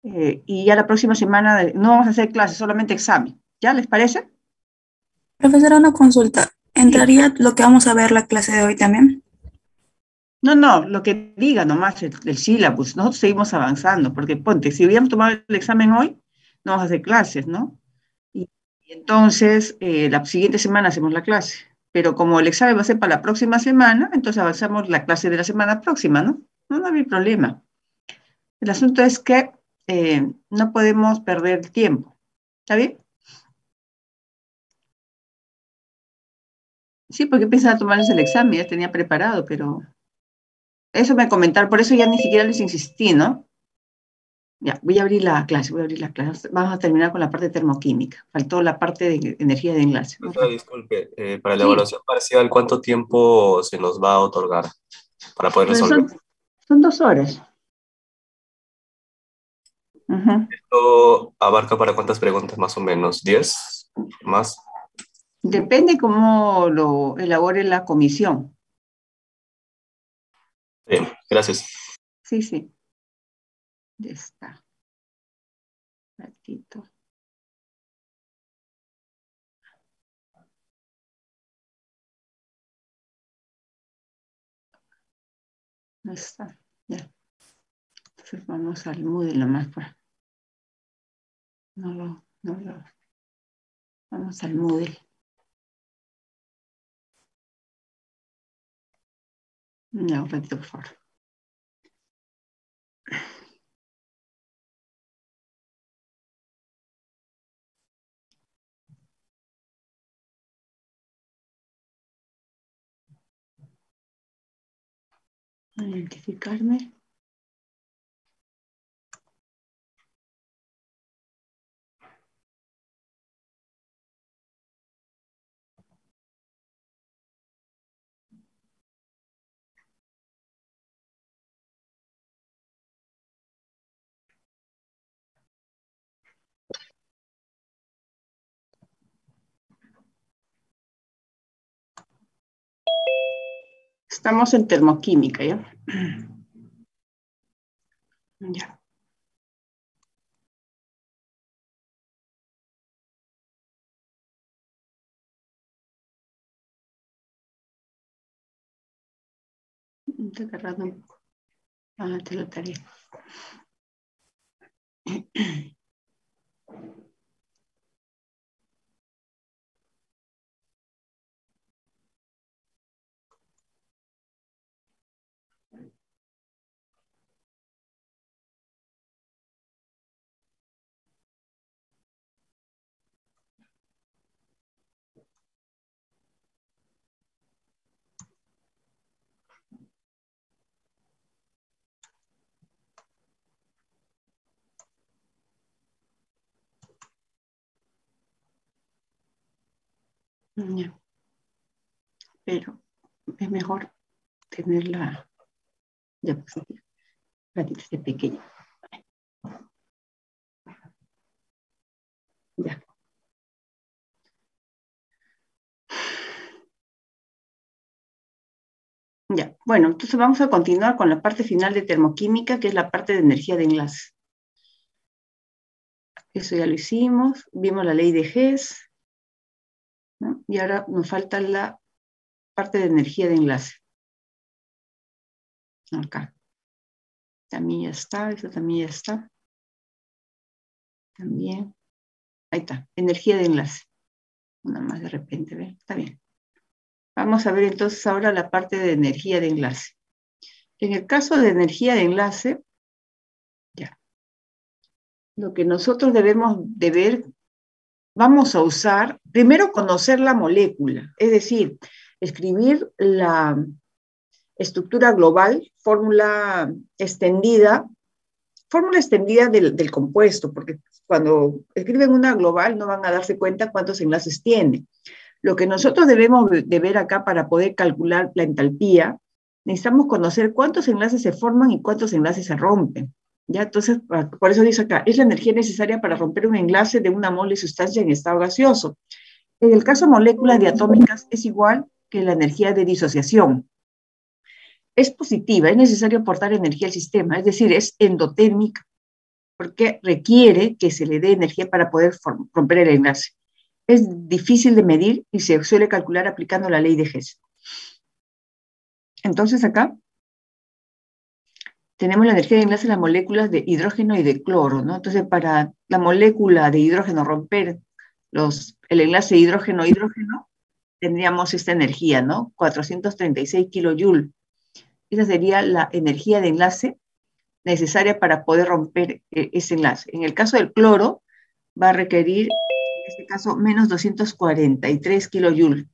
y ya la próxima semana no vamos a hacer clases, solamente examen. ¿Ya les parece? Profesora, una consulta. Sí. ¿Entraría lo que vamos a ver la clase de hoy también? No, no, lo que diga nomás el sílabus, nosotros seguimos avanzando, porque ponte, si hubiéramos tomado el examen hoy, no vamos a hacer clases, ¿no? Y entonces, la siguiente semana hacemos la clase, pero como el examen va a ser para la próxima semana, entonces avanzamos la clase de la semana próxima, ¿no? No, no hay problema. El asunto es que no podemos perder tiempo, ¿está bien? Sí, porque pensaba tomarles el examen, ya tenía preparado, pero eso me comentaron, por eso ya ni siquiera les insistí, ¿no? Ya, voy a abrir la clase, voy a abrir la clase. Vamos a terminar con la parte de termoquímica. Faltó la parte de energía de enlace. Profesora, disculpe, para la Sí, evaluación parcial, ¿cuánto tiempo se nos va a otorgar para poder pues resolver? son 2 horas. Ujú. ¿Esto abarca para cuántas preguntas más o menos? ¿10? ¿Más? Depende cómo lo elabore la comisión. Bien, gracias. Sí, sí, ya está. Ratito. No está. Ya. Entonces vamos al Moodle nomás. No lo. Vamos al Moodle. No, un ratito, por favor. Identificarme. Estamos en termoquímica, ¿ya? Ya. Estoy agarrando un poco. Ah, te lo tarea. Ya. Pero es mejor tenerla ya pues, ratito este pequeño. Ya. Ya. Bueno, entonces vamos a continuar con la parte final de termoquímica, que es la parte de energía de enlace. Eso ya lo hicimos, vimos la ley de Hess, ¿no? Y ahora nos falta la parte de energía de enlace. Acá. También ya está, eso también ya está. También. Ahí está, energía de enlace. Una más de repente, ¿ve? Está bien. Vamos a ver entonces ahora la parte de energía de enlace. En el caso de energía de enlace, ya, lo que nosotros debemos de ver, vamos a usar, primero conocer la molécula, es decir, escribir la estructura global, fórmula extendida del compuesto, porque cuando escriben una global no van a darse cuenta cuántos enlaces tiene. Lo que nosotros debemos de ver acá para poder calcular la entalpía, necesitamos conocer cuántos enlaces se forman y cuántos enlaces se rompen. ¿Ya? Entonces, por eso dice acá, es la energía necesaria para romper un enlace de una mole de sustancia en estado gaseoso. En el caso de moléculas diatómicas es igual que la energía de disociación. Es positiva, es necesario aportar energía al sistema, es decir, es endotérmica, porque requiere que se le dé energía para poder romper el enlace. Es difícil de medir y se suele calcular aplicando la ley de Hess. Entonces acá tenemos la energía de enlace de las moléculas de hidrógeno y de cloro, ¿no? Entonces, para la molécula de hidrógeno romper el enlace hidrógeno-hidrógeno, tendríamos esta energía, ¿no? 436 kilojoules. Esa sería la energía de enlace necesaria para poder romper ese enlace. En el caso del cloro, va a requerir, en este caso, menos 243 kilojoules.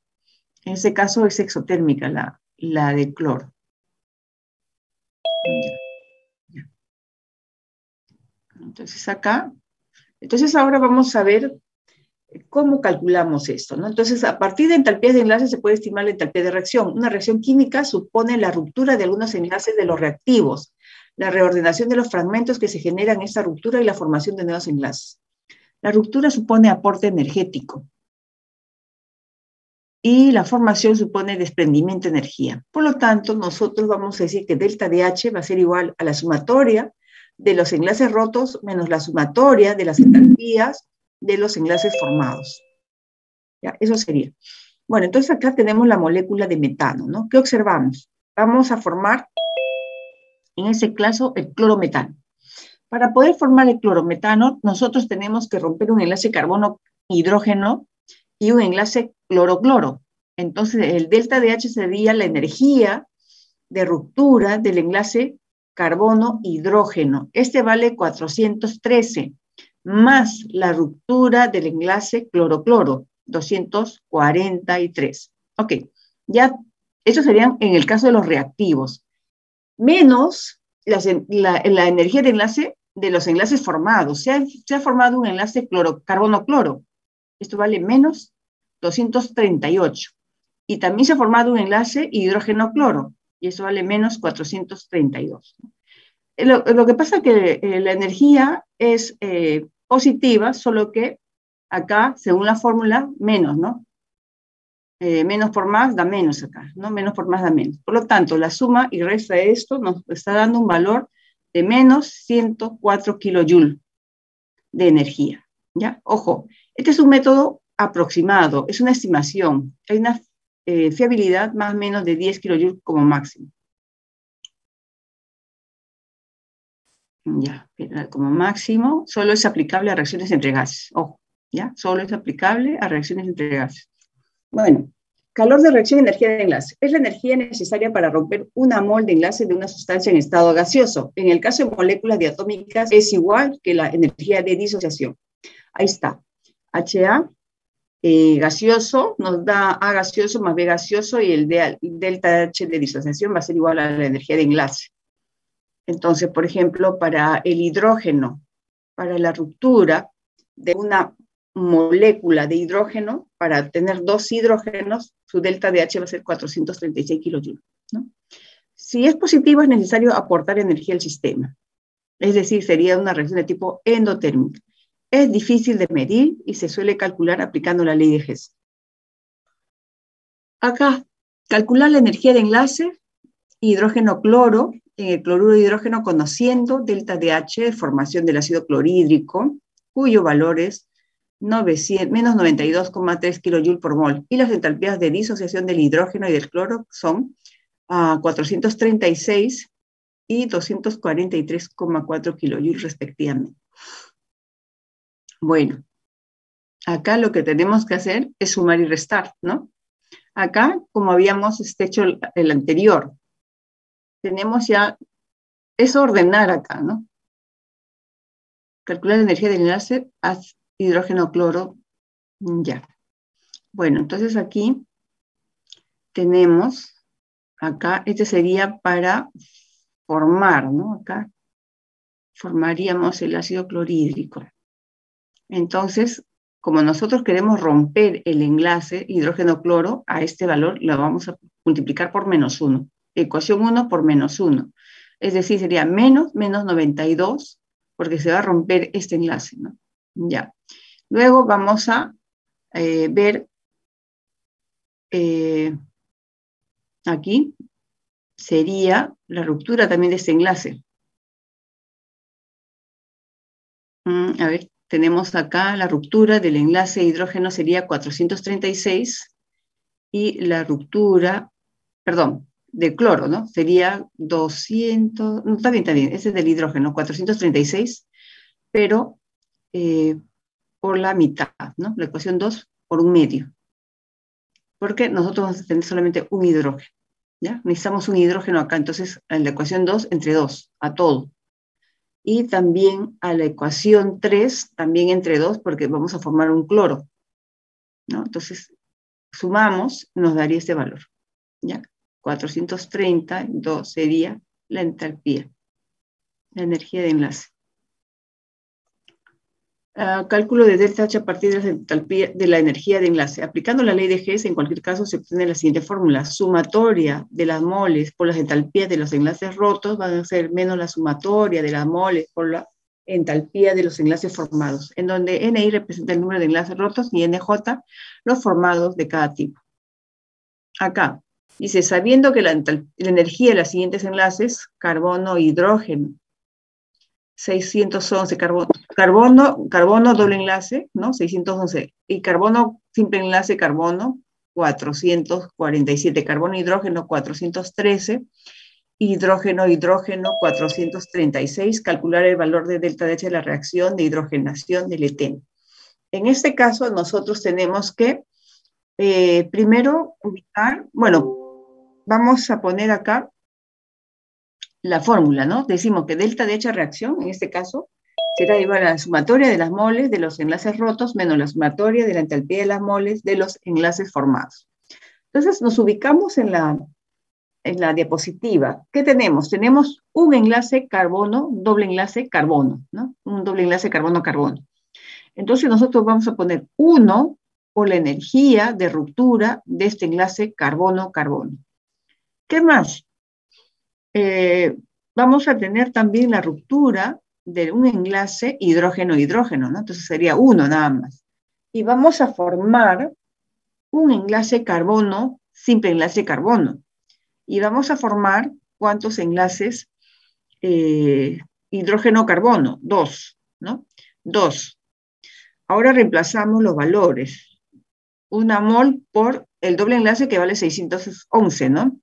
En ese caso es exotérmica la de cloro. Entonces acá, ahora vamos a ver cómo calculamos esto, ¿no? Entonces, a partir de entalpías de enlace se puede estimar la entalpía de reacción. Una reacción química supone la ruptura de algunos enlaces de los reactivos, la reordenación de los fragmentos que se generan en esta ruptura y la formación de nuevos enlaces. La ruptura supone aporte energético y la formación supone desprendimiento de energía. Por lo tanto, nosotros vamos a decir que delta de H va a ser igual a la sumatoria de los enlaces rotos menos la sumatoria de las entalpías de los enlaces formados. ¿Ya? Eso sería. Bueno, entonces acá tenemos la molécula de metano, ¿no? ¿Qué observamos? Vamos a formar, en ese caso, el clorometano. Para poder formar el clorometano, nosotros tenemos que romper un enlace carbono-hidrógeno y un enlace cloro-cloro. Entonces, el delta de H sería la energía de ruptura del enlace carbono-hidrógeno. Este vale 413, más la ruptura del enlace cloro-cloro, 243. Ok, ya, eso serían en el caso de los reactivos, menos la energía de enlace de los enlaces formados. Se ha formado un enlace carbono-cloro. Esto vale menos 238. Y también se ha formado un enlace hidrógeno-cloro, y eso vale menos 432. Lo que pasa es que la energía es positiva, solo que acá, según la fórmula, menos, ¿no? Menos por más da menos acá, ¿no? Menos por más da menos. Por lo tanto, la suma y resta de esto nos está dando un valor de menos 104 kilojoules de energía, ¿ya? Ojo, este es un método aproximado, es una estimación. Hay una fiabilidad más o menos de 10 kilojoules como máximo. Ya, como máximo, solo es aplicable a reacciones entre gases. Ojo, ¿ya? Solo es aplicable a reacciones entre gases. Bueno, calor de reacción, energía de enlace. Es la energía necesaria para romper una mol de enlace de una sustancia en estado gaseoso. En el caso de moléculas diatómicas es igual que la energía de disociación. Ahí está. HA gaseoso nos da A gaseoso más B gaseoso y el delta H de disociación va a ser igual a la energía de enlace. Entonces, por ejemplo, para el hidrógeno, para la ruptura de una molécula de hidrógeno, para tener dos hidrógenos, su delta de H va a ser 436 kilojoules, ¿no? Si es positivo, es necesario aportar energía al sistema. Es decir, sería una reacción de tipo endotérmica. Es difícil de medir y se suele calcular aplicando la ley de Hess. Acá, calcular la energía de enlace, hidrógeno-cloro, en el cloruro de hidrógeno conociendo delta de H de formación del ácido clorhídrico, cuyo valor es menos 92,3 kilojoules por mol, y las entalpías de disociación del hidrógeno y del cloro son 436 y 243,4 kilojoules respectivamente. Bueno, acá lo que tenemos que hacer es sumar y restar, ¿no? Acá, como habíamos hecho el anterior, tenemos ya, es ordenar acá, ¿no? Calcular la energía del enlace a hidrógeno-cloro, ya. Bueno, entonces aquí tenemos, acá, este sería para formar, ¿no? Acá formaríamos el ácido clorhídrico. Entonces, como nosotros queremos romper el enlace hidrógeno-cloro, a este valor lo vamos a multiplicar por menos 1. Ecuación 1 por menos 1. Es decir, sería menos 92, porque se va a romper este enlace, ¿no? Ya. Luego vamos a ver aquí, sería la ruptura también de este enlace. A ver, tenemos acá la ruptura del enlace de hidrógeno sería 436 y la ruptura, perdón, de cloro, ¿no? Sería 200, no, está bien, ese es del hidrógeno, 436, pero por la mitad, ¿no? La ecuación 2 por un medio, porque nosotros vamos a tener solamente un hidrógeno, ¿ya? Necesitamos un hidrógeno acá, entonces en la ecuación 2 entre 2, a todo. Y también a la ecuación 3, también entre 2, porque vamos a formar un cloro, ¿no? Entonces, sumamos, nos daría este valor, ¿ya? 432 sería la entalpía, la energía de enlace. Cálculo de delta H a partir de la entalpía de la energía de enlace. Aplicando la ley de Hess, en cualquier caso se obtiene la siguiente fórmula. Sumatoria de las moles por las entalpías de los enlaces rotos van a ser menos la sumatoria de las moles por la entalpía de los enlaces formados, en donde Ni representa el número de enlaces rotos y Nj los formados de cada tipo. Acá dice, sabiendo que la energía de los siguientes enlaces, carbono, hidrógeno, 611, carbono doble enlace, ¿no? 611, y carbono simple enlace, carbono, 447, carbono, hidrógeno, 413, hidrógeno, 436, calcular el valor de delta H de la reacción de hidrogenación del eteno. En este caso, nosotros tenemos que primero ubicar, bueno, vamos a poner acá la fórmula, ¿no? Decimos que delta de hecha reacción, en este caso, será igual a la sumatoria de las moles de los enlaces rotos menos la sumatoria de la entalpía de las moles de los enlaces formados. Entonces, nos ubicamos en la diapositiva. ¿Qué tenemos? Tenemos un enlace carbono, doble enlace carbono, ¿no? Un doble enlace carbono-carbono. Entonces, nosotros vamos a poner 1 por la energía de ruptura de este enlace carbono-carbono. ¿Qué más? Vamos a tener también la ruptura de un enlace hidrógeno-hidrógeno, ¿no? Entonces sería 1 nada más. Y vamos a formar un enlace carbono, simple enlace carbono. Y vamos a formar, ¿cuántos enlaces? Hidrógeno-carbono, 2, ¿no? 2. Ahora reemplazamos los valores. 1 mol por el doble enlace que vale 611, ¿no?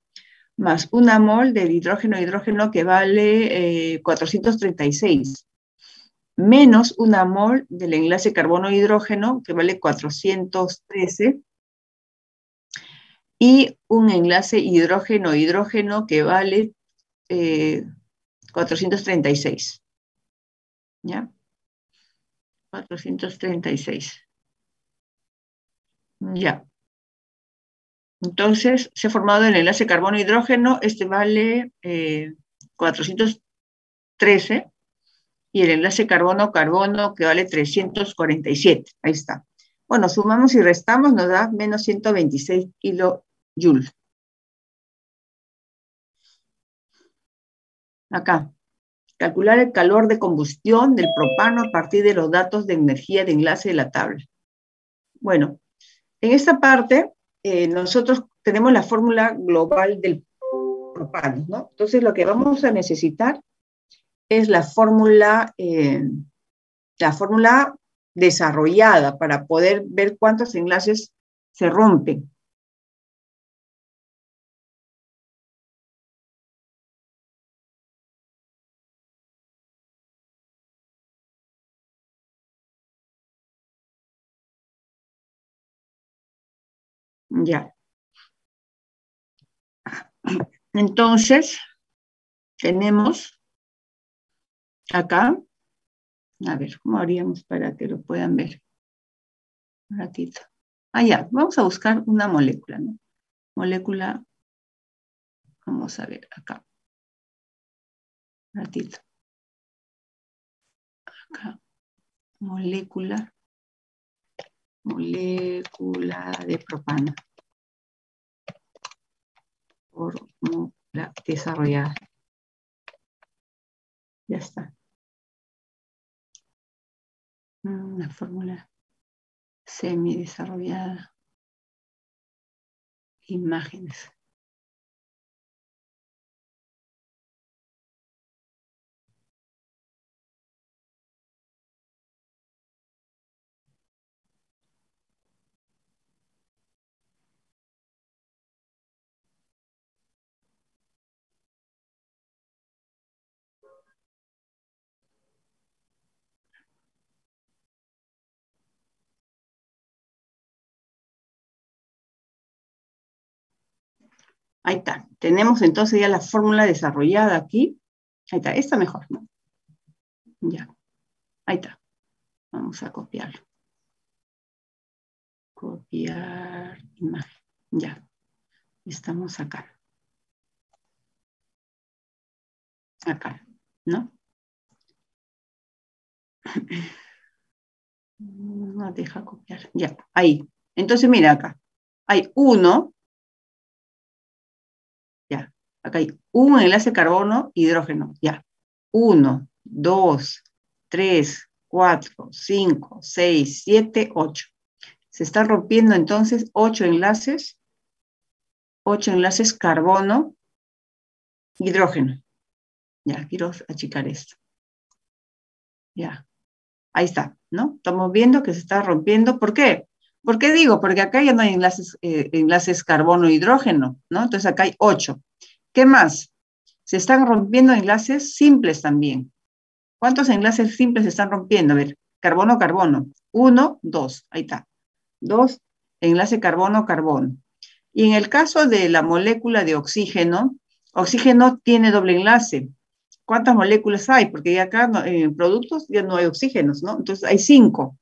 Más 1 mol del hidrógeno que vale 436, menos 1 mol del enlace carbono-hidrógeno que vale 413, y un enlace hidrógeno que vale 436. ¿Ya? 436. Ya. Entonces, se ha formado el enlace carbono-hidrógeno, este vale 413, y el enlace carbono-carbono que vale 347. Ahí está. Bueno, sumamos y restamos, nos da menos 126 kilojoules. Acá, calcular el calor de combustión del propano a partir de los datos de energía de enlace de la tabla. Bueno, en esta parte, nosotros tenemos la fórmula global del propano, ¿no? Entonces, lo que vamos a necesitar es la fórmula desarrollada para poder ver cuántos enlaces se rompen. Ya. Entonces, tenemos acá, a ver, ¿cómo haríamos para que lo puedan ver? Un ratito. Ya, vamos a buscar una molécula, ¿no? Molécula, vamos a ver acá. Un ratito. Acá, molécula de propano. Fórmula desarrollada. Ya está. Una fórmula semi-desarrollada. Imágenes. Ahí está. Tenemos entonces ya la fórmula desarrollada aquí. Ahí está. Esta mejor, ¿no? Ya. Ahí está. Vamos a copiarlo. Copiar imagen. Ya. Estamos acá. Acá, ¿no? No deja copiar. Ya, ahí. Entonces, mira acá. Hay uno. Ya. Acá hay un enlace carbono, hidrógeno. Ya. 1, 2, 3, 4, 5, 6, 7, 8. Se están rompiendo entonces 8 enlaces carbono, hidrógeno. Ya, quiero achicar esto. Ya, ahí está, ¿no? Estamos viendo que se está rompiendo. ¿Por qué? ¿Por qué digo? Porque acá ya no hay enlaces carbono-hidrógeno, ¿no? Entonces acá hay 8. ¿Qué más? Se están rompiendo enlaces simples también. ¿Cuántos enlaces simples se están rompiendo? A ver, carbono-carbono. 1, 2, ahí está. 2, enlace carbono-carbono. Y en el caso de la molécula de oxígeno, oxígeno tiene doble enlace. ¿Cuántas moléculas hay? Porque ya acá en productos ya no hay oxígenos, ¿no? Entonces hay 5.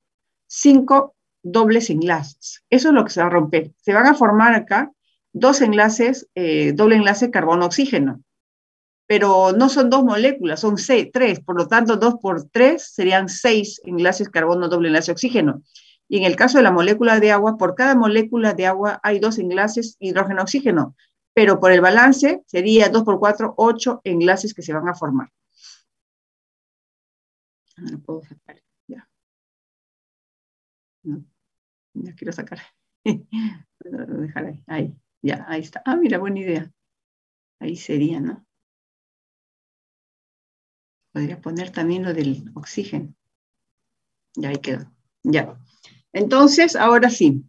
5 dobles enlaces. Eso es lo que se va a romper. Se van a formar acá 2 enlaces, doble enlace carbono-oxígeno. Pero no son 2 moléculas, son 3. Por lo tanto, 2 por 3 serían 6 enlaces carbono, doble enlace oxígeno. Y en el caso de la molécula de agua, por cada molécula de agua hay 2 enlaces hidrógeno-oxígeno. Pero por el balance sería 2 por 4, 8 enlaces que se van a formar. No lo puedo sacar. Ya. No, ya quiero sacar. Lo voy a dejar ahí. Ahí. Ya, ahí está. Ah, mira, buena idea. Ahí sería, ¿no? Podría poner también lo del oxígeno. Ya, ahí quedó. Ya. Entonces, ahora sí.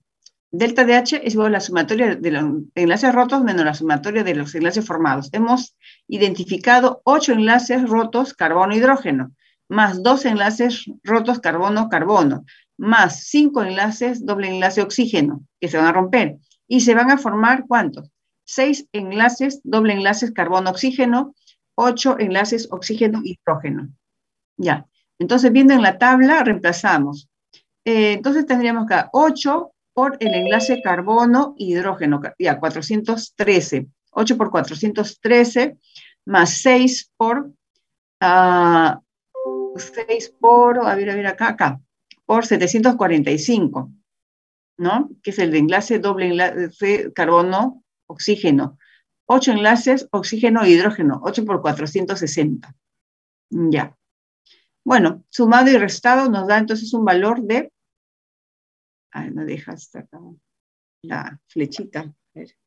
Delta de H es igual a la sumatoria de los enlaces rotos menos la sumatoria de los enlaces formados. Hemos identificado 8 enlaces rotos carbono-hidrógeno, más 2 enlaces rotos carbono-carbono, más 5 enlaces doble enlace oxígeno, que se van a romper. Y se van a formar, ¿cuántos? 6 enlaces doble enlaces carbono-oxígeno, 8 enlaces oxígeno-hidrógeno. Ya. Entonces, viendo en la tabla, reemplazamos. Entonces tendríamos acá 8 por el enlace carbono-hidrógeno, ya, 413. 8 por 413 más 6 por, 6 por, a ver, acá, por 745, ¿no? Que es el enlace doble enlace carbono-oxígeno. 8 enlaces oxígeno-hidrógeno, 8 por 460. Ya. Bueno, sumado y restado nos da entonces un valor de... Ay, no deja hasta acá la flechita. A ver.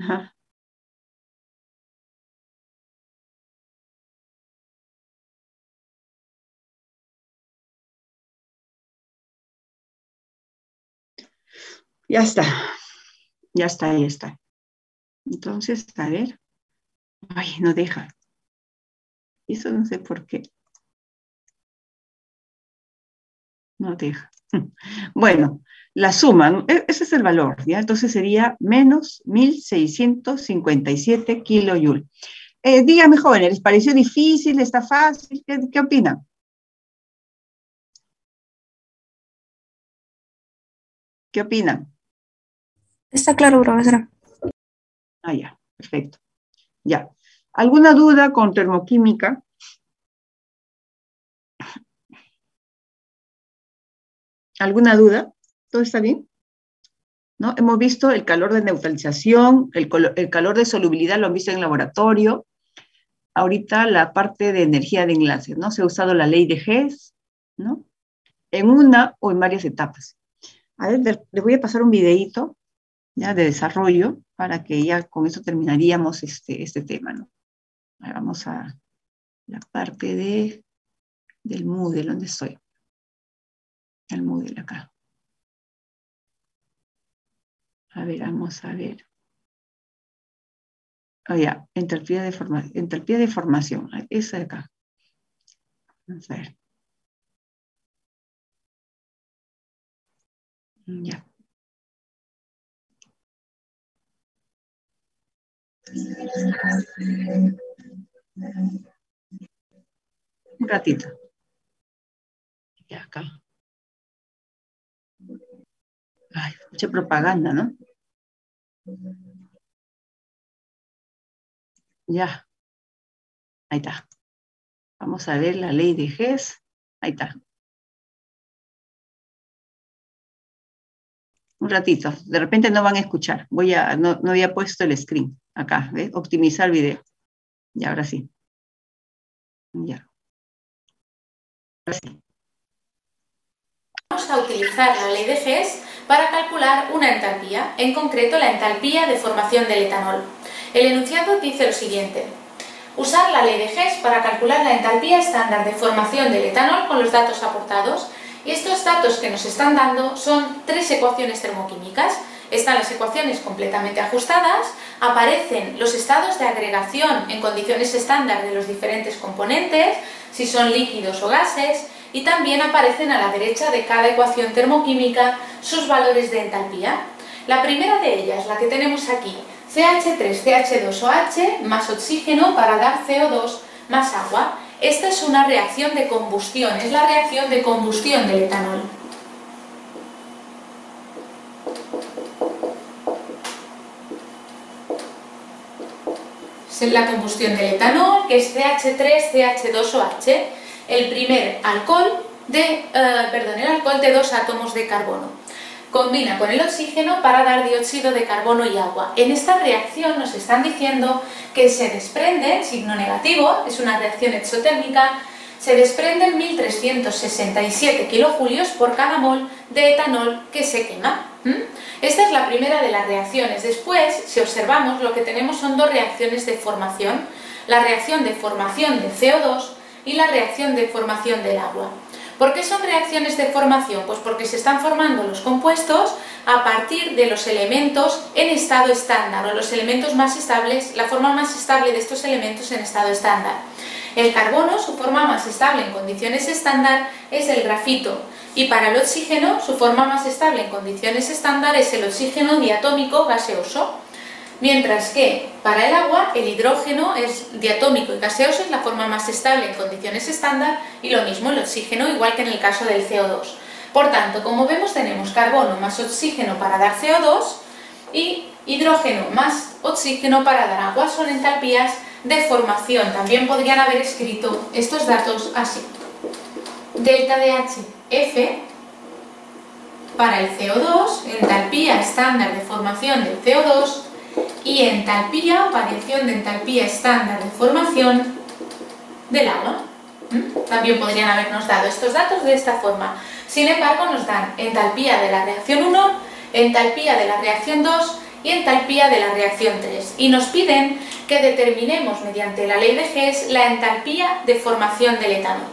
Ajá. Ya está. Ya está, ya está. Entonces, a ver. Ay, no deja. Eso no sé por qué. No deja. Bueno, la suma, ¿no? Ese es el valor, ¿ya? Entonces sería menos 1657 kilojoule. Dígame, jóvenes, ¿les pareció difícil? ¿Está fácil? ¿Qué opinan? ¿Qué opinan? Está claro, profesora. Ah, ya, perfecto. Ya. ¿Alguna duda con termoquímica? ¿Alguna duda? ¿Todo está bien? ¿No? Hemos visto el calor de neutralización, el calor de solubilidad, lo han visto en el laboratorio. Ahorita la parte de energía de enlace, ¿no? Se ha usado la ley de Hess, ¿no? En una o en varias etapas. A ver, les voy a pasar un videíto ya de desarrollo para que ya con eso terminaríamos este tema, ¿no? Ahora vamos a la parte del Moodle, ¿dónde estoy? El Moodle acá. A ver, vamos a ver. Oh, ya, entropía de formación, esa de acá. Vamos a ver. Ya. Un ratito. Ya acá. Ay, mucha propaganda, ¿no? Ya. Ahí está. Vamos a ver la ley de Hess. Ahí está. Un ratito. De repente no van a escuchar. No había puesto el screen. Acá, ¿ves? Optimizar video. Y ahora sí. Ya. Ahora sí. Vamos a utilizar la ley de Hess para calcular una entalpía, en concreto la entalpía de formación del etanol. El enunciado dice lo siguiente: usar la ley de Hess para calcular la entalpía estándar de formación del etanol con los datos aportados. Y estos datos que nos están dando son 3 ecuaciones termoquímicas. Están las ecuaciones completamente ajustadas, aparecen los estados de agregación en condiciones estándar de los diferentes componentes, si son líquidos o gases, y también aparecen a la derecha de cada ecuación termoquímica sus valores de entalpía. La primera de ellas, la que tenemos aquí, CH3CH2OH más oxígeno para dar CO2 más agua. Esta es una reacción de combustión, es la reacción de combustión del etanol. Es la combustión del etanol, que es CH3CH2OH, el primer alcohol el alcohol de 2 átomos de carbono. Combina con el oxígeno para dar dióxido de carbono y agua. En esta reacción nos están diciendo que se desprende, signo negativo, es una reacción exotérmica, se desprenden 1367 kilojulios por cada mol de etanol que se quema. Esta es la primera de las reacciones. Después, si observamos, lo que tenemos son 2 reacciones de formación. La reacción de formación de CO2 y la reacción de formación del agua. ¿Por qué son reacciones de formación? Pues porque se están formando los compuestos a partir de los elementos en estado estándar, o los elementos más estables, la forma más estable de estos elementos en estado estándar. El carbono, su forma más estable en condiciones estándar, es el grafito, y para el oxígeno, su forma más estable en condiciones estándar es el oxígeno diatómico gaseoso. Mientras que para el agua el hidrógeno es diatómico y gaseoso, es la forma más estable en condiciones estándar, y lo mismo el oxígeno, igual que en el caso del CO2. Por tanto, como vemos, tenemos carbono más oxígeno para dar CO2 y hidrógeno más oxígeno para dar agua. Son entalpías de formación. También podrían haber escrito estos datos así: delta de HF para el CO2, entalpía estándar de formación del CO2, y entalpía o variación de entalpía estándar de formación del agua. También podrían habernos dado estos datos de esta forma. Sin embargo, nos dan entalpía de la reacción 1, entalpía de la reacción 2 y entalpía de la reacción 3. Y nos piden que determinemos mediante la ley de Hess la entalpía de formación del etanol.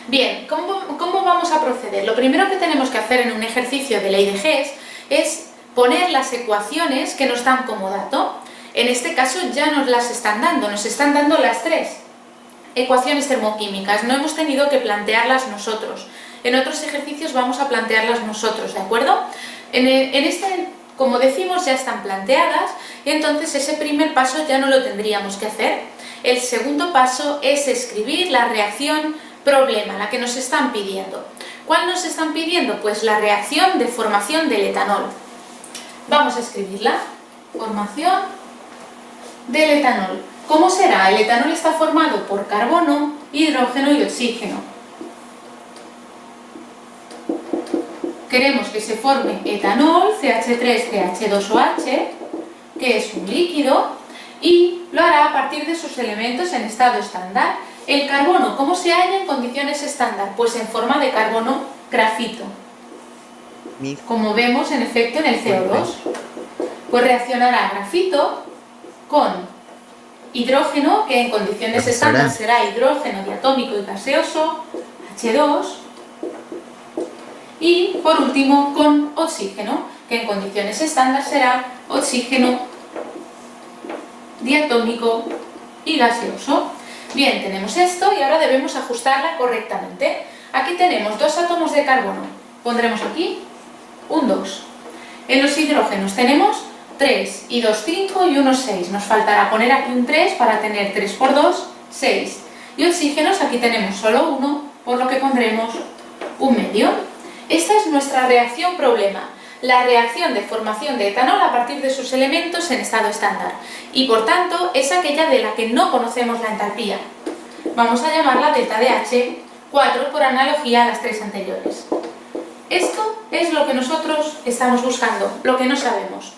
Bien, ¿cómo vamos a proceder? Lo primero que tenemos que hacer en un ejercicio de ley de Hess es poner las ecuaciones que nos dan como dato. En este caso ya nos las están dando, nos están dando las 3 ecuaciones termoquímicas, no hemos tenido que plantearlas nosotros. En otros ejercicios vamos a plantearlas nosotros, ¿de acuerdo? En este, como decimos, ya están planteadas, y entonces ese primer paso ya no lo tendríamos que hacer. El segundo paso es escribir la reacción problema, la que nos están pidiendo. ¿Cuál nos están pidiendo? Pues la reacción de formación del etanol. Vamos a escribirla. Formación del etanol. ¿Cómo será? El etanol está formado por carbono, hidrógeno y oxígeno. Queremos que se forme etanol, CH3CH2OH, que es un líquido, y lo hará a partir de sus elementos en estado estándar. El carbono, ¿cómo se halla en condiciones estándar? Pues en forma de carbono grafito, como vemos en efecto en el CO2. Pues reaccionará grafito con hidrógeno, que en condiciones estándar será hidrógeno diatómico y gaseoso, H2, y por último con oxígeno, que en condiciones estándar será oxígeno diatómico y gaseoso. Bien, tenemos esto y ahora debemos ajustarla correctamente. Aquí tenemos 2 átomos de carbono. Pondremos aquí un 2. En los hidrógenos tenemos 3 y 2, 5 y 1, 6. Nos faltará poner aquí un 3 para tener 3 por 2, 6. Y oxígenos aquí tenemos solo 1, por lo que pondremos un medio. Esta es nuestra reacción problema, la reacción de formación de etanol a partir de sus elementos en estado estándar. Y por tanto es aquella de la que no conocemos la entalpía. Vamos a llamarla delta de H, 4 por analogía a las 3 anteriores. Esto es lo que nosotros estamos buscando, lo que no sabemos.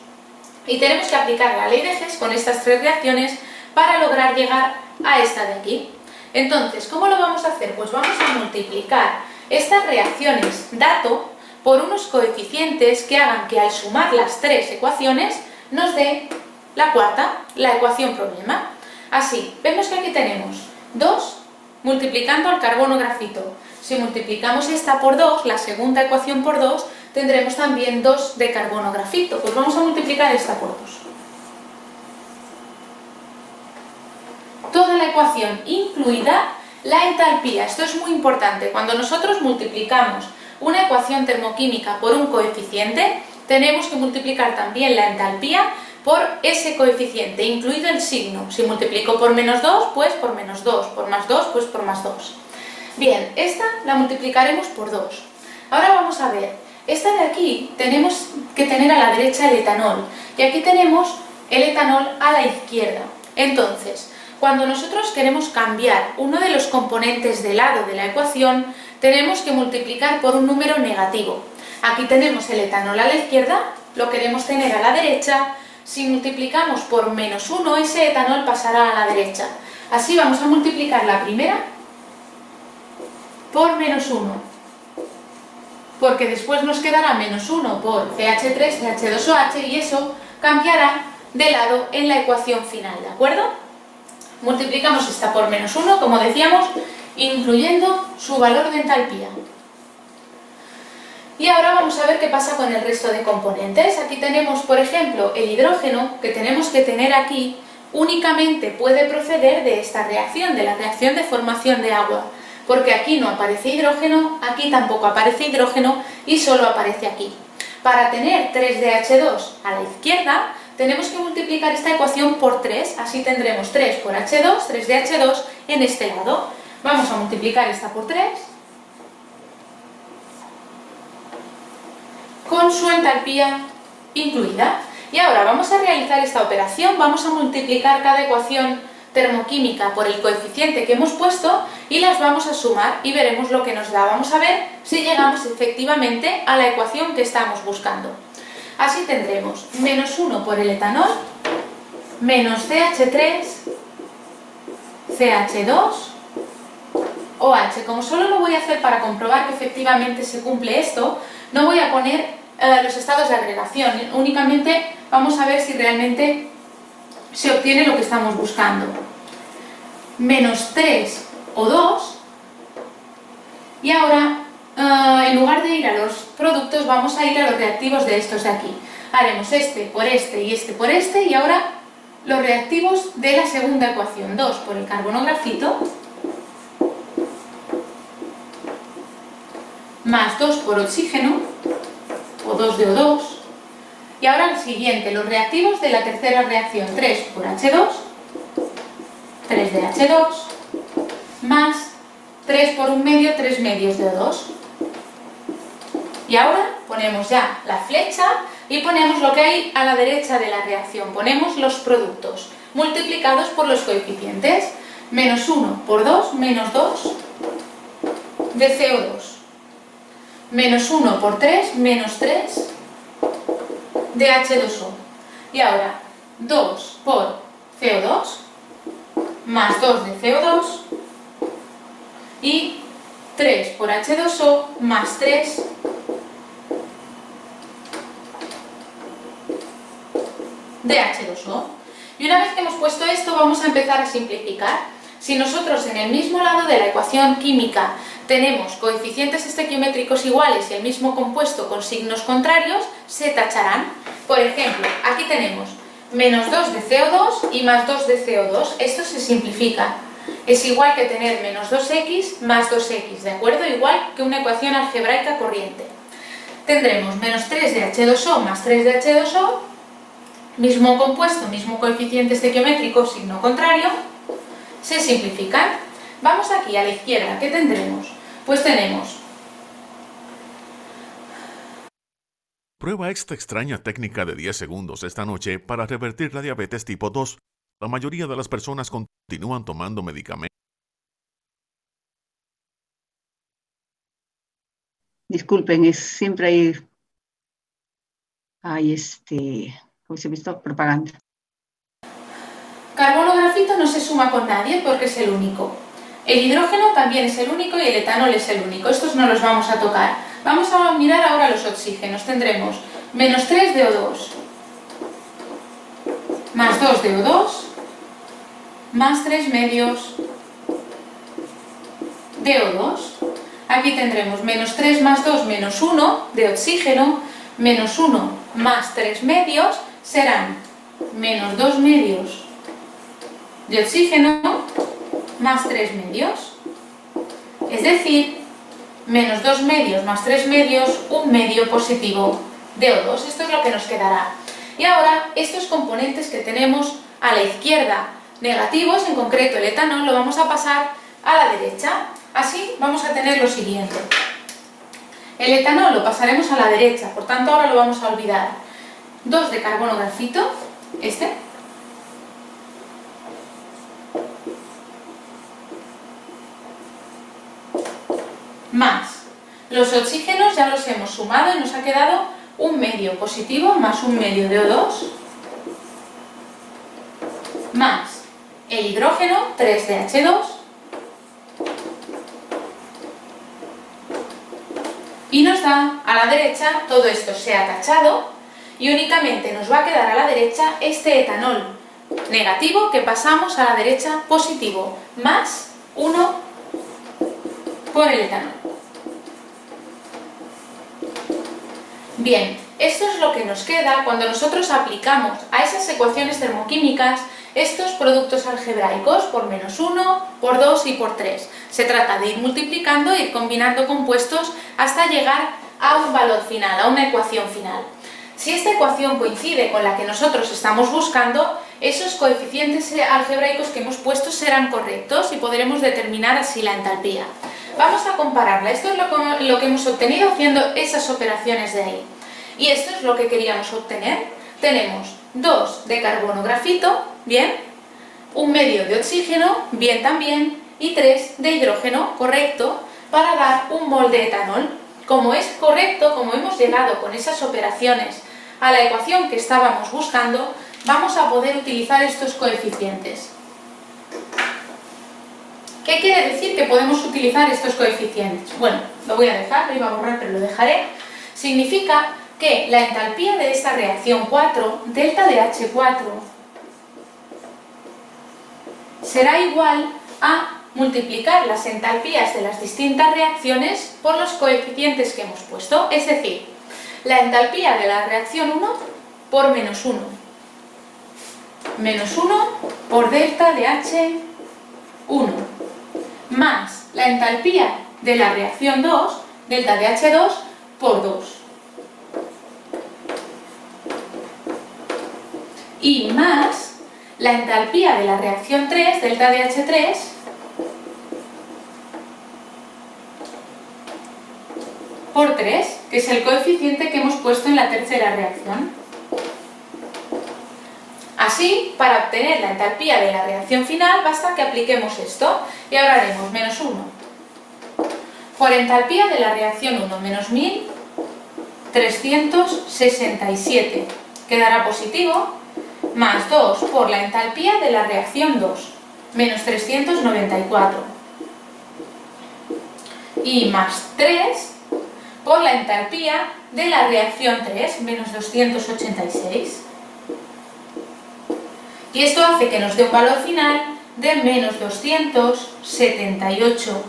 Y tenemos que aplicar la ley de Hess con estas 3 reacciones para lograr llegar a esta de aquí. Entonces, ¿cómo lo vamos a hacer? Pues vamos a multiplicar estas reacciones dato por unos coeficientes que hagan que al sumar las 3 ecuaciones nos dé la cuarta, la ecuación problema. Así, vemos que aquí tenemos 2 multiplicando al carbono grafito. Si multiplicamos esta por 2, la segunda ecuación por 2, tendremos también 2 de carbono grafito. Pues vamos a multiplicar esta por 2. Toda la ecuación, incluida la entalpía. Esto es muy importante. Cuando nosotros multiplicamos una ecuación termoquímica por un coeficiente, tenemos que multiplicar también la entalpía por ese coeficiente, incluido el signo. Si multiplico por menos 2, pues por menos 2, por más 2, pues por más 2. Bien, esta la multiplicaremos por 2. Ahora vamos a ver, esta de aquí tenemos que tener a la derecha el etanol, y aquí tenemos el etanol a la izquierda. Entonces, cuando nosotros queremos cambiar uno de los componentes de lado de la ecuación, tenemos que multiplicar por un número negativo. Aquí tenemos el etanol a la izquierda, lo queremos tener a la derecha. Si multiplicamos por menos 1, ese etanol pasará a la derecha. Así vamos a multiplicar la primera por menos 1, porque después nos quedará menos 1 por CH3, CH2OH, y eso cambiará de lado en la ecuación final, ¿de acuerdo? Multiplicamos esta por menos 1, como decíamos, incluyendo su valor de entalpía. Y ahora vamos a ver qué pasa con el resto de componentes. Aquí tenemos, por ejemplo, el hidrógeno, que tenemos que tener aquí, únicamente puede proceder de esta reacción, de la reacción de formación de agua, porque aquí no aparece hidrógeno, aquí tampoco aparece hidrógeno y solo aparece aquí. Para tener 3DH2 a la izquierda, tenemos que multiplicar esta ecuación por 3, así tendremos 3 por H2, 3DH2 en este lado. Vamos a multiplicar esta por 3, con su entalpía incluida. Y ahora vamos a realizar esta operación, vamos a multiplicar cada ecuación termoquímica por el coeficiente que hemos puesto y las vamos a sumar y veremos lo que nos da. Vamos a ver si llegamos efectivamente a la ecuación que estamos buscando. Así tendremos menos 1 por el etanol, menos CH3, CH2, OH. Como solo lo voy a hacer para comprobar que efectivamente se cumple esto, no voy a poner los estados de agregación, únicamente vamos a ver si realmente se obtiene lo que estamos buscando. Menos 3 o 2, y ahora en lugar de ir a los productos vamos a ir a los reactivos de estos de aquí. Haremos este por este y este por este, y ahora los reactivos de la segunda ecuación, 2 por el carbono grafito, más 2 por oxígeno, o 2 de O2, y ahora el siguiente, los reactivos de la tercera reacción, 3 por H2, 3 de H2, más 3 por un medio, 3 medios de O2. Y ahora ponemos ya la flecha y ponemos lo que hay a la derecha de la reacción, ponemos los productos multiplicados por los coeficientes, menos 1 por 2, menos 2 de CO2. Menos 1 por 3, menos 3 de H2O. Y ahora 2 por CO2, más 2 de CO2, y 3 por H2O, más 3 de H2O. Y una vez que hemos puesto esto, vamos a empezar a simplificar. Si nosotros en el mismo lado de la ecuación química tenemos coeficientes estequiométricos iguales y el mismo compuesto con signos contrarios, se tacharán. Por ejemplo, aquí tenemos menos 2 de CO2 y más 2 de CO2. Esto se simplifica. Es igual que tener menos 2x más 2x, ¿de acuerdo? Igual que una ecuación algebraica corriente. tendremos menos 3 de H2O más 3 de H2O, mismo compuesto, mismo coeficiente estequiométrico, signo contrario, se simplifican. Vamos aquí a la izquierda, ¿qué tendremos? Pues tenemos... Prueba esta extraña técnica de 10 segundos esta noche para revertir la diabetes tipo 2. La mayoría de las personas continúan tomando medicamentos. Disculpen, siempre hay ¿cómo se ha visto? Propaganda. Carbono grafito no se suma con nadie porque es el único. El hidrógeno también es el único y el etanol es el único. Estos no los vamos a tocar. Vamos a mirar ahora los oxígenos. Tendremos menos 3 de O2 más 2 de O2 más 3 medios de O2. Aquí tendremos menos 3 más 2 menos 1 de oxígeno, menos 1 más 3 medios serán menos 2 medios de oxígeno más 3 medios. Es decir, menos 2 medios más 3 medios, un medio positivo de O2. Esto es lo que nos quedará. Y ahora, estos componentes que tenemos a la izquierda negativos, en concreto el etanol, lo vamos a pasar a la derecha. Así vamos a tener lo siguiente. El etanol lo pasaremos a la derecha, por tanto ahora lo vamos a olvidar. 2 de carbono grafito, más los oxígenos ya los hemos sumado y nos ha quedado un medio positivo más un medio de O2 más el hidrógeno 3 de H2 y nos da a la derecha, todo esto se ha tachado y únicamente nos va a quedar a la derecha este etanol negativo que pasamos a la derecha positivo más 1 por el etanol. Bien, esto es lo que nos queda cuando nosotros aplicamos a esas ecuaciones termoquímicas estos productos algebraicos por menos 1, por 2 y por 3. Se trata de ir multiplicando e ir combinando compuestos hasta llegar a un valor final, a una ecuación final. Si esta ecuación coincide con la que nosotros estamos buscando, esos coeficientes algebraicos que hemos puesto serán correctos y podremos determinar así la entalpía. Vamos a compararla. Esto es lo que hemos obtenido haciendo esas operaciones de ahí. Y esto es lo que queríamos obtener. Tenemos 2 de carbono grafito, bien, un medio de oxígeno, bien también, y 3 de hidrógeno, correcto, para dar un mol de etanol. Como es correcto, como hemos llegado con esas operaciones a la ecuación que estábamos buscando, vamos a poder utilizar estos coeficientes. ¿Qué quiere decir que podemos utilizar estos coeficientes? Bueno, lo voy a dejar, lo iba a borrar pero lo dejaré. Significa que la entalpía de esta reacción 4, delta de H4, será igual a multiplicar las entalpías de las distintas reacciones por los coeficientes que hemos puesto, es decir, la entalpía de la reacción 1 por menos 1, menos 1 por delta de H1, más la entalpía de la reacción 2, delta de H2, por 2. Y más la entalpía de la reacción 3, delta de H3, por 3, que es el coeficiente que hemos puesto en la tercera reacción. Así, para obtener la entalpía de la reacción final, basta que apliquemos esto, y ahora haremos menos 1 por entalpía de la reacción 1, menos 1367, quedará positivo, más 2 por la entalpía de la reacción 2, menos 394, y más 3 por la entalpía de la reacción 3, menos 286. Y esto hace que nos dé un valor final de menos 278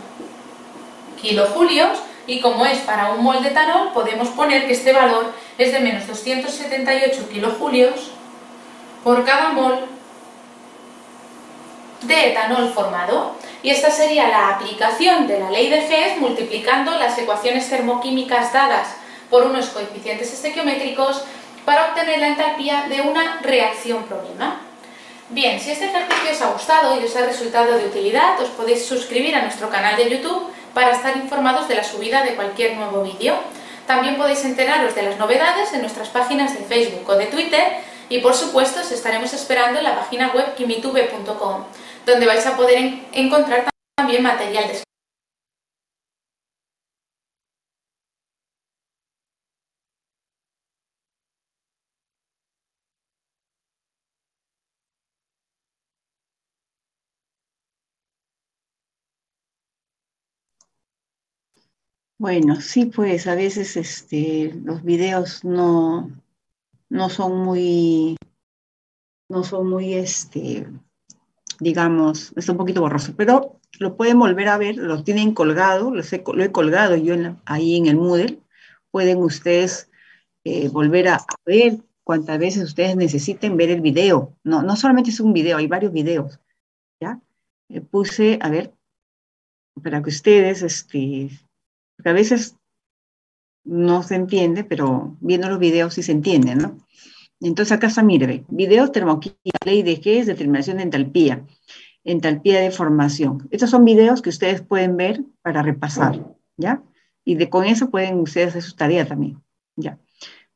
kilojulios, y como es para un mol de etanol, podemos poner que este valor es de menos 278 kilojulios por cada mol de etanol formado. Y esta sería la aplicación de la ley de Hess multiplicando las ecuaciones termoquímicas dadas por unos coeficientes estequiométricos para obtener la entalpía de una reacción-problema. Bien, si este ejercicio os ha gustado y os ha resultado de utilidad, os podéis suscribir a nuestro canal de YouTube para estar informados de la subida de cualquier nuevo vídeo. También podéis enteraros de las novedades en nuestras páginas de Facebook o de Twitter y, por supuesto, os estaremos esperando en la página web kimitube.com, donde vais a poder encontrar también material de Bueno, sí, pues a veces los videos no son muy, digamos, está un poquito borroso, pero lo pueden volver a ver, lo tienen colgado, lo he colgado yo ahí en el Moodle. Pueden ustedes volver a ver cuantas veces ustedes necesiten ver el video. No solamente es un video, hay varios videos, ¿ya? Puse, a ver, para que ustedes, porque a veces no se entiende, pero viendo los videos sí se entiende, ¿no? Entonces acá está, mire, videos, termoquímica, ley de Hess, determinación de entalpía de formación. Estos son videos que ustedes pueden ver para repasar, ¿ya? Y con eso pueden ustedes hacer su tarea también, ¿ya?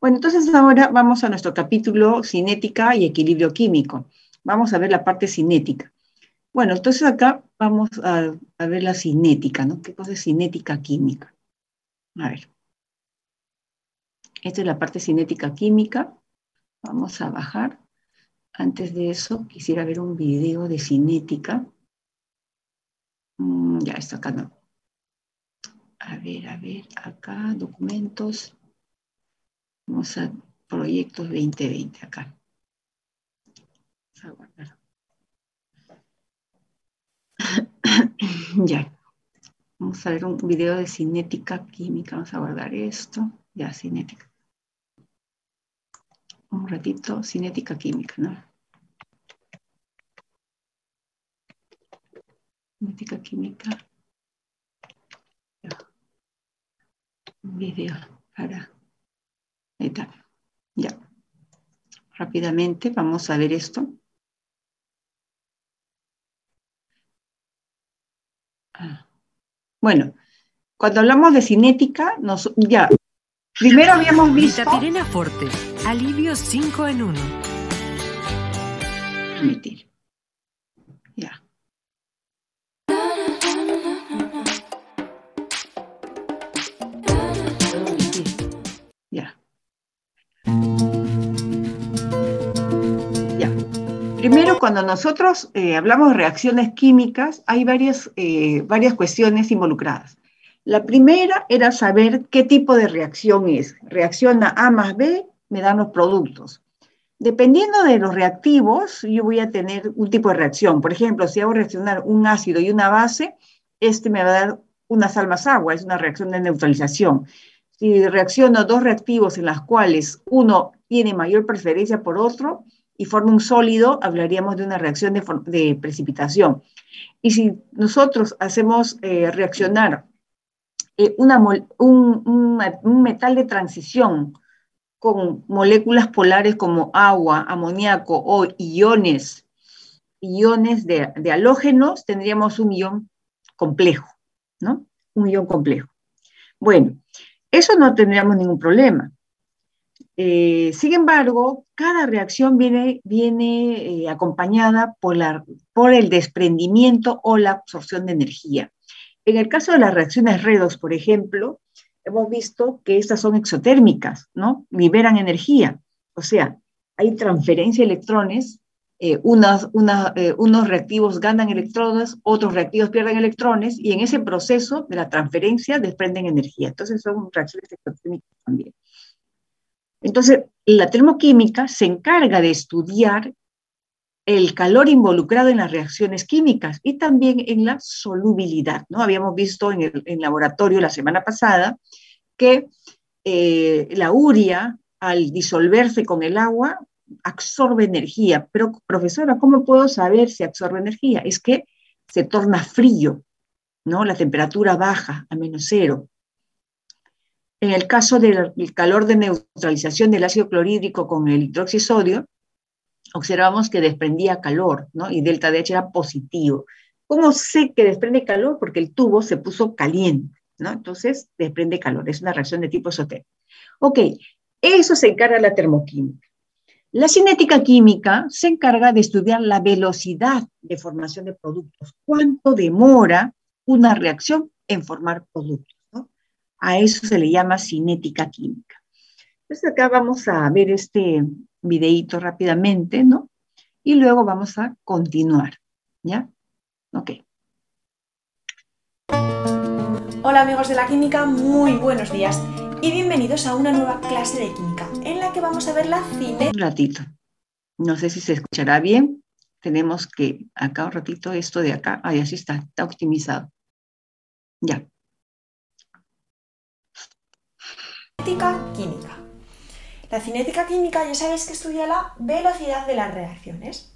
Bueno, entonces ahora vamos a nuestro capítulo cinética y equilibrio químico. Vamos a ver la parte cinética. Bueno, entonces acá vamos a ver la cinética, ¿no? ¿Qué cosa es cinética química? A ver. Esta es la parte cinética química. Vamos a bajar. Antes de eso, quisiera ver un video de cinética. Ya, esto acá no. A ver, acá, documentos. Vamos a proyectos 2020, acá. Vamos a guardar. Ya. Vamos a ver un video de cinética química. Vamos a guardar esto. Ya, cinética. Un ratito, cinética química, ¿no? Cinética química. Ya. Un video para... Ahí está. Ya. Rápidamente vamos a ver esto. Bueno, cuando hablamos de cinética, ya, primero habíamos visto... Vitapirena Forte, alivio 5 en 1. Permitir. Ya. Ya. Ya. Primero, cuando nosotros hablamos de reacciones químicas, hay varias cuestiones involucradas. La primera era saber qué tipo de reacción es. Reacciona A más B, me dan los productos. Dependiendo de los reactivos, yo voy a tener un tipo de reacción. Por ejemplo, si hago reaccionar un ácido y una base, me va a dar una sal más agua, es una reacción de neutralización. Si reacciono dos reactivos en las cuales uno tiene mayor preferencia por otro y forma un sólido, hablaríamos de una reacción de precipitación. Y si nosotros hacemos reaccionar un metal de transición con moléculas polares como agua, amoníaco o iones de halógenos, tendríamos un ion complejo, ¿no? Un ion complejo. Bueno, eso no tendríamos ningún problema. Sin embargo, cada reacción viene acompañada por el desprendimiento o la absorción de energía. En el caso de las reacciones redox, por ejemplo, hemos visto que estas son exotérmicas, ¿no? Liberan energía, o sea, hay transferencia de electrones, unos reactivos ganan electrones, otros reactivos pierden electrones, y en ese proceso de la transferencia desprenden energía. Entonces son reacciones exotérmicas también. Entonces, la termoquímica se encarga de estudiar el calor involucrado en las reacciones químicas y también en la solubilidad, ¿no? Habíamos visto en el laboratorio la semana pasada que la urea, al disolverse con el agua, absorbe energía. Pero, profesora, ¿cómo puedo saber si absorbe energía? Es que se torna frío, ¿no? La temperatura baja a -0. En el caso del calor de neutralización del ácido clorhídrico con el hidroxisodio, observamos que desprendía calor, ¿no? Y delta DH era positivo. ¿Cómo sé que desprende calor? Porque el tubo se puso caliente, ¿no? Entonces, desprende calor. Es una reacción de tipo esotérico. Ok, eso se encarga la termoquímica. La cinética química se encarga de estudiar la velocidad de formación de productos. ¿Cuánto demora una reacción en formar productos, ¿no? A eso se le llama cinética química. Entonces acá vamos a ver este videíto rápidamente, ¿no? Y luego vamos a continuar, ¿ya? Ok. Hola amigos de la química, muy buenos días y bienvenidos a una nueva clase de química en la que vamos a ver la cinética. Un ratito. No sé si se escuchará bien. Tenemos que acá un ratito esto de acá. Ahí así está optimizado. Ya. Cinética química. La cinética química ya sabéis que estudia la velocidad de las reacciones.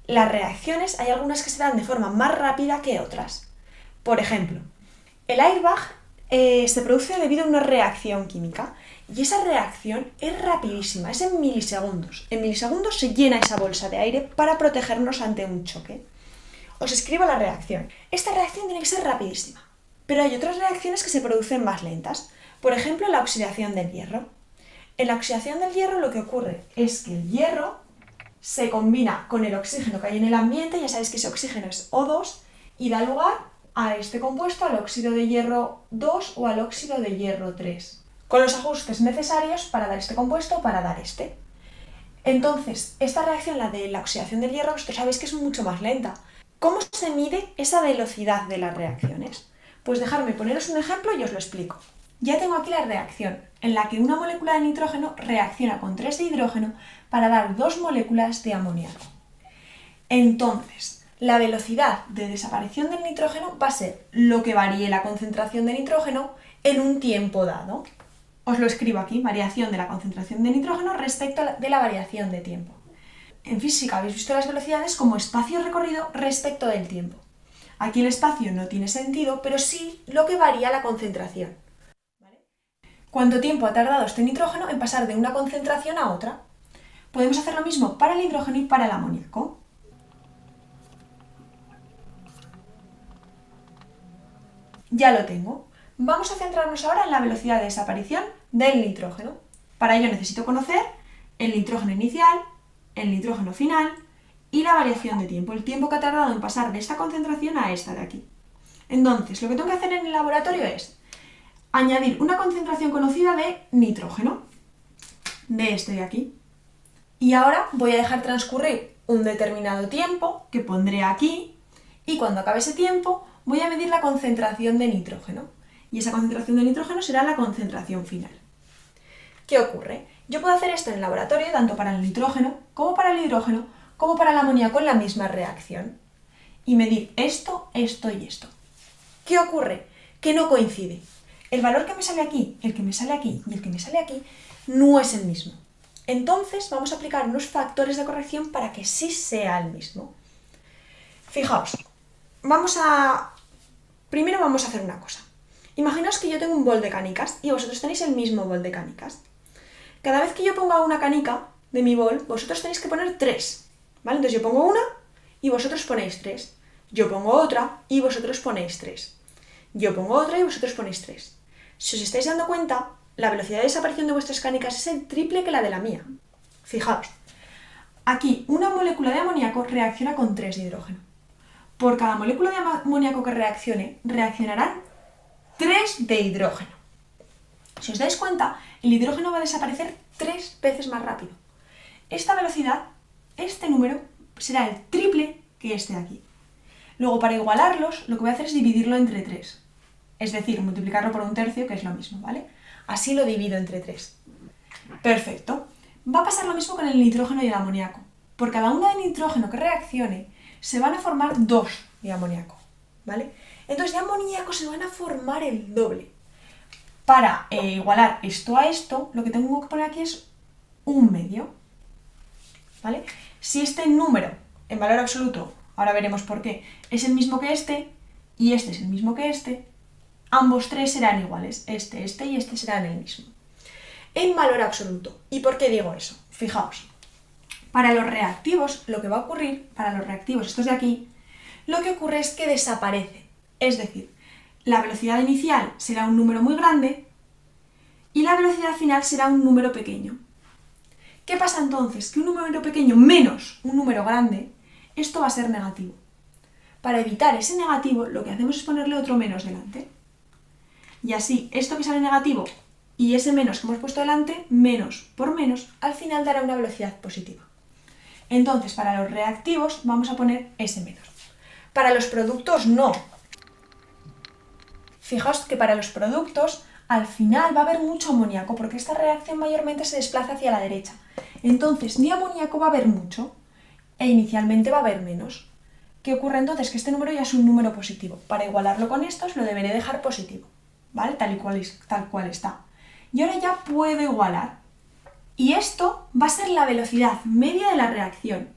Las reacciones hay algunas que se dan de forma más rápida que otras. Por ejemplo, el airbag se produce debido a una reacción química y esa reacción es rapidísima, es en milisegundos. En milisegundos se llena esa bolsa de aire para protegernos ante un choque. Os escribo la reacción. Esta reacción tiene que ser rapidísima, pero hay otras reacciones que se producen más lentas. Por ejemplo, la oxidación del hierro. En la oxidación del hierro lo que ocurre es que el hierro se combina con el oxígeno que hay en el ambiente, ya sabéis que ese oxígeno es O2, y da lugar a este compuesto, al óxido de hierro 2 o al óxido de hierro 3, con los ajustes necesarios para dar este compuesto o para dar este. Entonces, esta reacción, la de la oxidación del hierro, vosotros sabéis que es mucho más lenta. ¿Cómo se mide esa velocidad de las reacciones? Pues dejadme poneros un ejemplo y os lo explico. Ya tengo aquí la reacción, en la que una molécula de nitrógeno reacciona con 3 de hidrógeno para dar 2 moléculas de amoníaco. Entonces, la velocidad de desaparición del nitrógeno va a ser lo que varíe la concentración de nitrógeno en un tiempo dado. Os lo escribo aquí, variación de la concentración de nitrógeno respecto de la variación de tiempo. En física habéis visto las velocidades como espacio recorrido respecto del tiempo. Aquí el espacio no tiene sentido, pero sí lo que varía la concentración. ¿Cuánto tiempo ha tardado este nitrógeno en pasar de una concentración a otra? Podemos hacer lo mismo para el hidrógeno y para el amoníaco. Ya lo tengo. Vamos a centrarnos ahora en la velocidad de desaparición del nitrógeno. Para ello necesito conocer el nitrógeno inicial, el nitrógeno final y la variación de tiempo, el tiempo que ha tardado en pasar de esta concentración a esta de aquí. Entonces, lo que tengo que hacer en el laboratorio es añadir una concentración conocida de nitrógeno, de este de aquí. Y ahora voy a dejar transcurrir un determinado tiempo, que pondré aquí, y cuando acabe ese tiempo voy a medir la concentración de nitrógeno. Y esa concentración de nitrógeno será la concentración final. ¿Qué ocurre? Yo puedo hacer esto en el laboratorio, tanto para el nitrógeno, como para el hidrógeno, como para el amoníaco en la misma reacción. Y medir esto, esto y esto. ¿Qué ocurre? Que no coincide. El valor que me sale aquí, el que me sale aquí y el que me sale aquí no es el mismo. Entonces vamos a aplicar unos factores de corrección para que sí sea el mismo. Fijaos, primero vamos a hacer una cosa. Imaginaos que yo tengo un bol de canicas y vosotros tenéis el mismo bol de canicas. Cada vez que yo ponga una canica de mi bol, vosotros tenéis que poner 3. ¿Vale? Entonces yo pongo una y vosotros ponéis 3. Yo pongo otra y vosotros ponéis 3. Yo pongo otra y vosotros ponéis 3. Si os estáis dando cuenta, la velocidad de desaparición de vuestras canicas es el triple que la de la mía. Fijaos, aquí una molécula de amoníaco reacciona con 3 de hidrógeno. Por cada molécula de amoníaco que reaccione, reaccionarán 3 de hidrógeno. Si os dais cuenta, el hidrógeno va a desaparecer 3 veces más rápido. Esta velocidad, este número, será el triple que este de aquí. Luego, para igualarlos, lo que voy a hacer es dividirlo entre 3. Es decir, multiplicarlo por 1/3, que es lo mismo, ¿vale? Así lo divido entre 3. Perfecto. Va a pasar lo mismo con el nitrógeno y el amoníaco. Por cada una de nitrógeno que reaccione, se van a formar 2 de amoníaco, ¿vale? Entonces de amoníaco se van a formar el doble. Para igualar esto a esto, lo que tengo que poner aquí es 1/2, ¿vale? Si este número, en valor absoluto, ahora veremos por qué, es el mismo que este, y este es el mismo que este, ambos tres serán iguales, este y este serán el mismo. En valor absoluto. ¿Y por qué digo eso? Fijaos, para los reactivos, lo que va a ocurrir, para los reactivos, estos de aquí, lo que ocurre es que desaparecen. Es decir, la velocidad inicial será un número muy grande y la velocidad final será un número pequeño. ¿Qué pasa entonces? Que un número pequeño menos un número grande, esto va a ser negativo. Para evitar ese negativo, lo que hacemos es ponerle otro menos delante. Y así, esto que sale negativo y ese menos que hemos puesto delante, menos por menos, al final dará una velocidad positiva. Entonces, para los reactivos vamos a poner ese menos. Para los productos no. Fijaos que para los productos al final va a haber mucho amoníaco porque esta reacción mayormente se desplaza hacia la derecha. Entonces, ni amoníaco va a haber mucho e inicialmente va a haber menos. ¿Qué ocurre entonces? Que este número ya es un número positivo. Para igualarlo con estos lo deberé dejar positivo, ¿vale? Tal cual está. Y ahora ya puedo igualar. Y esto va a ser la velocidad media de la reacción.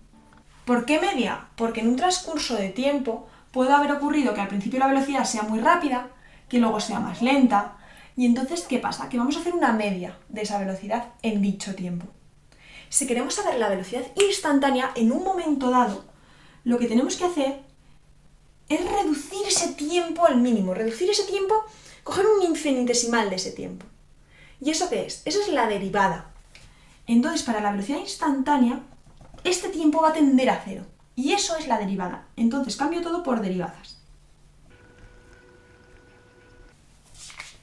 ¿Por qué media? Porque en un transcurso de tiempo puede haber ocurrido que al principio la velocidad sea muy rápida, que luego sea más lenta. Y entonces, ¿qué pasa? Que vamos a hacer una media de esa velocidad en dicho tiempo. Si queremos saber la velocidad instantánea en un momento dado, lo que tenemos que hacer es reducir ese tiempo al mínimo. Reducir ese tiempo, coger un infinitesimal de ese tiempo. ¿Y eso qué es? Eso es la derivada. Entonces, para la velocidad instantánea, este tiempo va a tender a cero. Y eso es la derivada. Entonces, cambio todo por derivadas.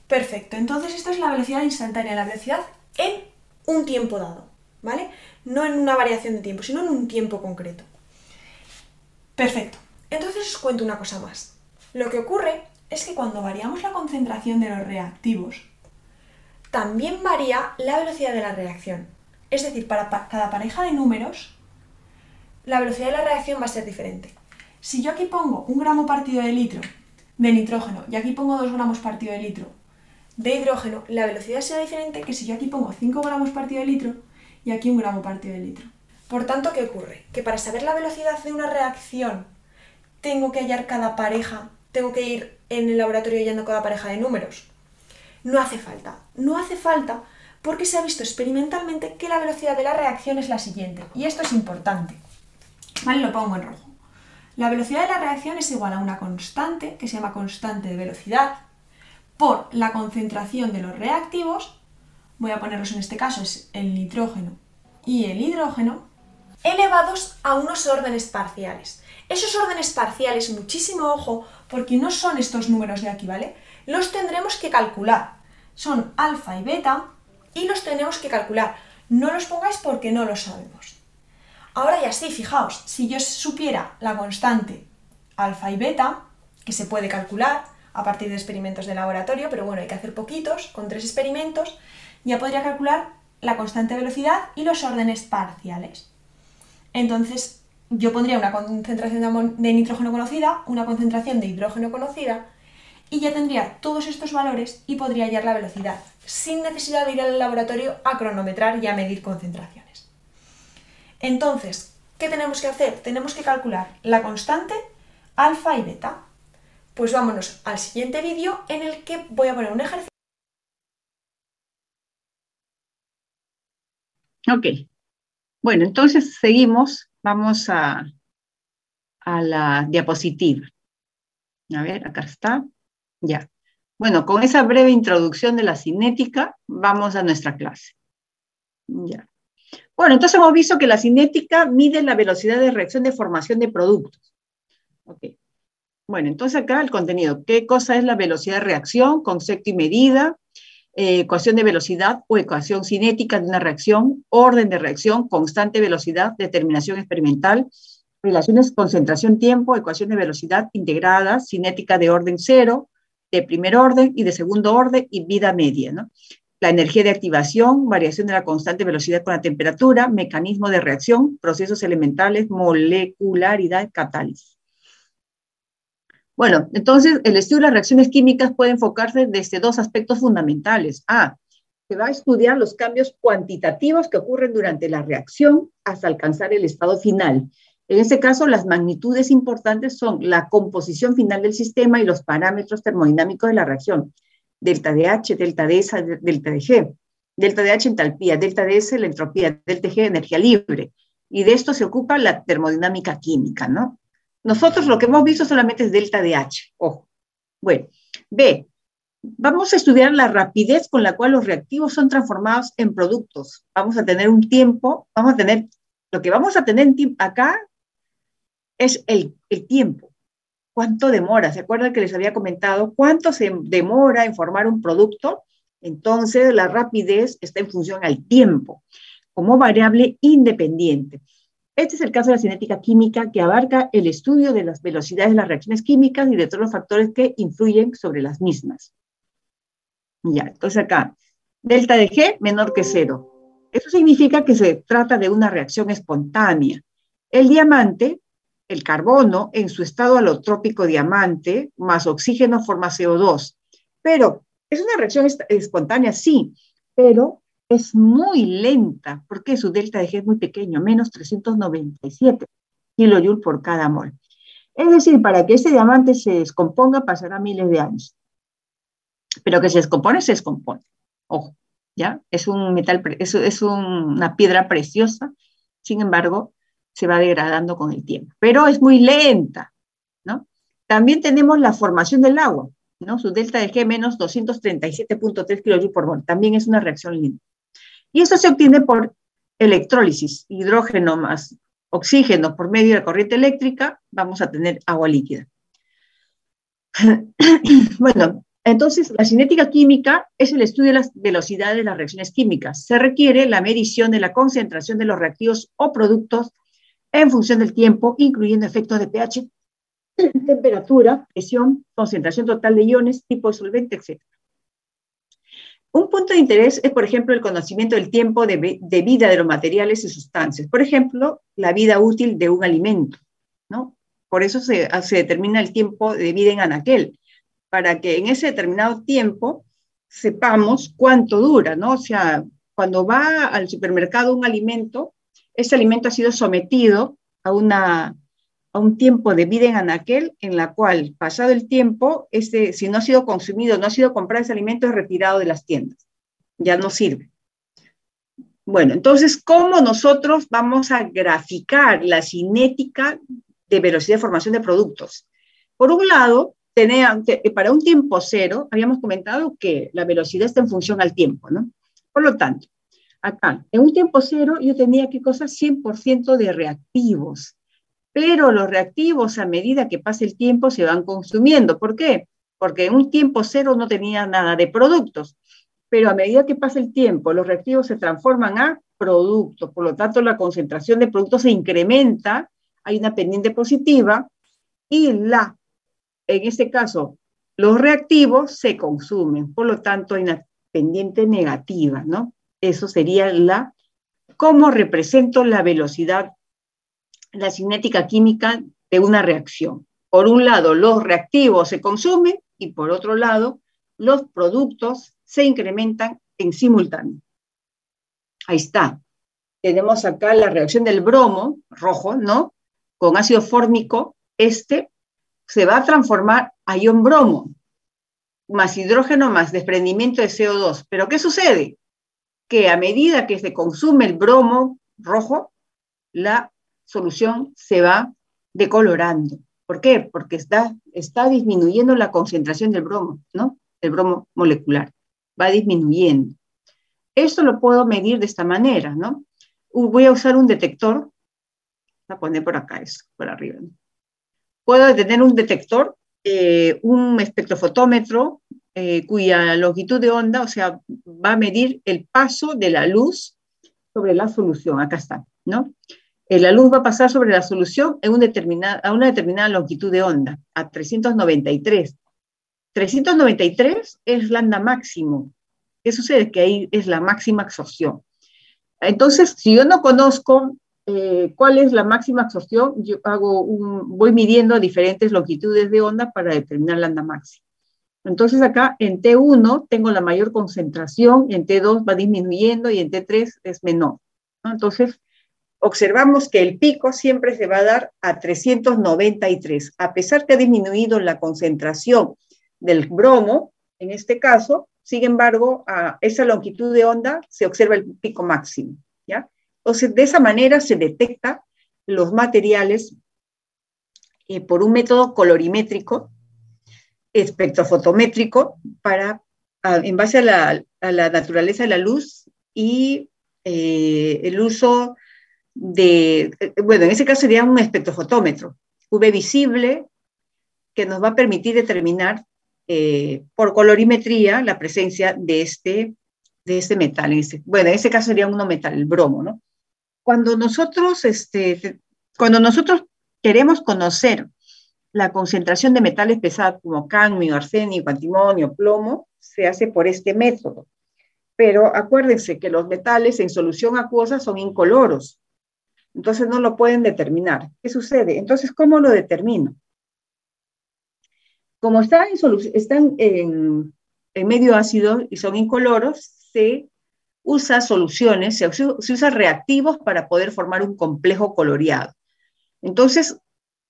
Perfecto. Entonces, esto es la velocidad instantánea, la velocidad en un tiempo dado, ¿vale? No en una variación de tiempo, sino en un tiempo concreto. Perfecto. Entonces os cuento una cosa más. Lo que ocurre es que cuando variamos la concentración de los reactivos, también varía la velocidad de la reacción. Es decir, para cada pareja de números, la velocidad de la reacción va a ser diferente. Si yo aquí pongo 1 gramo partido de litro de nitrógeno y aquí pongo 2 gramos partido de litro de hidrógeno, la velocidad será diferente que si yo aquí pongo 5 gramos partido de litro y aquí 1 gramo partido de litro. Por tanto, ¿qué ocurre? Que para saber la velocidad de una reacción tengo que hallar cada pareja, tengo que ir en el laboratorio hallando cada pareja de números. No hace falta. No hace falta porque se ha visto experimentalmente que la velocidad de la reacción es la siguiente. Y esto es importante. ¿Vale? Lo pongo en rojo. La velocidad de la reacción es igual a una constante, que se llama constante de velocidad, por la concentración de los reactivos, voy a ponerlos en este caso, es el nitrógeno y el hidrógeno, elevados a unos órdenes parciales. Esos órdenes parciales, muchísimo ojo, porque no son estos números de aquí, ¿vale? Los tendremos que calcular. Son alfa y beta y los tenemos que calcular. No los pongáis porque no lo sabemos. Ahora ya sí, fijaos, si yo supiera la constante alfa y beta, que se puede calcular a partir de experimentos de laboratorio, pero bueno, hay que hacer poquitos, con 3 experimentos, ya podría calcular la constante de velocidad y los órdenes parciales. Entonces, yo pondría una concentración de nitrógeno conocida, una concentración de hidrógeno conocida, y ya tendría todos estos valores y podría hallar la velocidad, sin necesidad de ir al laboratorio a cronometrar y a medir concentraciones. Entonces, ¿qué tenemos que hacer? Tenemos que calcular la constante alfa y beta. Pues vámonos al siguiente vídeo en el que voy a poner un ejercicio. Ok. Bueno, entonces seguimos. Vamos a la diapositiva. A ver, acá está. Ya. Bueno, con esa breve introducción de la cinética, vamos a nuestra clase. Ya. Bueno, entonces hemos visto que la cinética mide la velocidad de reacción de formación de productos. Ok. Bueno, entonces acá el contenido. ¿Qué cosa es la velocidad de reacción? Concepto y medida. Ecuación de velocidad o ecuación cinética de una reacción. Orden de reacción, constante velocidad, determinación experimental. Relaciones concentración-tiempo, ecuación de velocidad integrada, cinética de orden cero, de primer orden y de segundo orden y vida media, ¿no? La energía de activación, variación de la constante velocidad con la temperatura, mecanismo de reacción, procesos elementales, molecularidad, catálisis. Bueno, entonces el estudio de las reacciones químicas puede enfocarse desde 2 aspectos fundamentales. Se va a estudiar los cambios cuantitativos que ocurren durante la reacción hasta alcanzar el estado final. En este caso, las magnitudes importantes son la composición final del sistema y los parámetros termodinámicos de la reacción. Delta de H, delta de S, delta de G. Delta de H, entalpía, delta de S, la entropía, delta de G, energía libre. Y de esto se ocupa la termodinámica química, ¿no? Nosotros lo que hemos visto solamente es delta de H, ojo. Bueno, B, vamos a estudiar la rapidez con la cual los reactivos son transformados en productos. Vamos a tener un tiempo, lo que vamos a tener acá es el tiempo. ¿Cuánto demora? ¿Se acuerdan que les había comentado cuánto se demora en formar un producto? Entonces, la rapidez está en función al tiempo, como variable independiente. Este es el caso de la cinética química, que abarca el estudio de las velocidades de las reacciones químicas y de todos los factores que influyen sobre las mismas. Ya, entonces acá, delta de G menor que 0. Eso significa que se trata de una reacción espontánea. El diamante, el carbono, en su estado alotrópico diamante, más oxígeno forma CO2. Pero es una reacción espontánea, sí, pero es muy lenta, porque su delta de G es muy pequeño, menos 397 kilojoules por cada mol. Es decir, para que ese diamante se descomponga pasará miles de años. Pero que se descompone, se descompone. Ojo, ¿ya? Es un metal, es una piedra preciosa, sin embargo, se va degradando con el tiempo. Pero es muy lenta, ¿no? También tenemos la formación del agua, ¿no? Su delta de G menos 237.3 kilojoules por mol. También es una reacción lenta. Y eso se obtiene por electrólisis, hidrógeno más oxígeno por medio de la corriente eléctrica, vamos a tener agua líquida. Bueno, entonces la cinética química es el estudio de las velocidades de las reacciones químicas. Se requiere la medición de la concentración de los reactivos o productos en función del tiempo, incluyendo efectos de pH, temperatura, presión, concentración total de iones, tipo de solvente, etc. Un punto de interés es, por ejemplo, el conocimiento del tiempo de vida de los materiales y sustancias. Por ejemplo, la vida útil de un alimento, ¿no? Por eso se determina el tiempo de vida en anaquel, para que en ese determinado tiempo sepamos cuánto dura, ¿no? O sea, cuando va al supermercado un alimento, ese alimento ha sido sometido a un tiempo de vida en anaquel, en la cual, pasado el tiempo, si no ha sido consumido, no ha sido comprado ese alimento, es retirado de las tiendas. Ya no sirve. Bueno, entonces, ¿cómo nosotros vamos a graficar la cinética de velocidad de formación de productos? Por un lado, para un tiempo cero, habíamos comentado que la velocidad está en función al tiempo, ¿no? Por lo tanto, acá, en un tiempo cero, yo tenía, ¿qué cosa? 100% de reactivos. Pero los reactivos, a medida que pasa el tiempo, se van consumiendo. ¿Por qué? Porque en un tiempo cero no tenía nada de productos. Pero a medida que pasa el tiempo, los reactivos se transforman a productos. Por lo tanto, la concentración de productos se incrementa, hay una pendiente positiva, y en este caso, los reactivos se consumen. Por lo tanto, hay una pendiente negativa, ¿no? Eso sería cómo represento la velocidad, la cinética química de una reacción. Por un lado, los reactivos se consumen y por otro lado, los productos se incrementan en simultáneo. Ahí está. Tenemos acá la reacción del bromo, rojo, ¿no? Con ácido fórmico, se va a transformar a ion bromo, más hidrógeno, más desprendimiento de CO2. ¿Pero qué sucede? Que a medida que se consume el bromo rojo, la solución se va decolorando. ¿Por qué? Porque está disminuyendo la concentración del bromo, ¿no? El bromo molecular. Va disminuyendo. Esto lo puedo medir de esta manera, ¿no? Voy a usar un detector. Voy a poner por acá eso, por arriba, ¿no? Puedo tener un detector, un espectrofotómetro, cuya longitud de onda, o sea, va a medir el paso de la luz sobre la solución. Acá está, ¿no? La luz va a pasar sobre la solución a una determinada longitud de onda, a 393. 393 es lambda máximo. ¿Qué sucede? Que ahí es la máxima absorción. Entonces, si yo no conozco cuál es la máxima absorción, yo voy midiendo diferentes longitudes de onda para determinar lambda máxima. Entonces acá en T1 tengo la mayor concentración, en T2 va disminuyendo y en T3 es menor, ¿no? Entonces, observamos que el pico siempre se va a dar a 393. A pesar que ha disminuido la concentración del bromo, en este caso, sin embargo, a esa longitud de onda se observa el pico máximo, ¿ya? Entonces, de esa manera se detecta los materiales por un método colorimétrico, espectrofotométrico, en base a la naturaleza de la luz y el uso bueno, en ese caso sería un espectrofotómetro, UV visible, que nos va a permitir determinar por colorimetría la presencia de este metal. Bueno, en ese caso sería un metal, el bromo, ¿no? Cuando nosotros queremos conocer la concentración de metales pesados como cadmio, arsénico, antimonio, plomo, se hace por este método. Pero acuérdense que los metales en solución acuosa son incoloros, entonces no lo pueden determinar. ¿Qué sucede? Entonces, ¿cómo lo determino? Como están en medio ácido y son incoloros, se usa soluciones, se usa reactivos para poder formar un complejo coloreado. Entonces,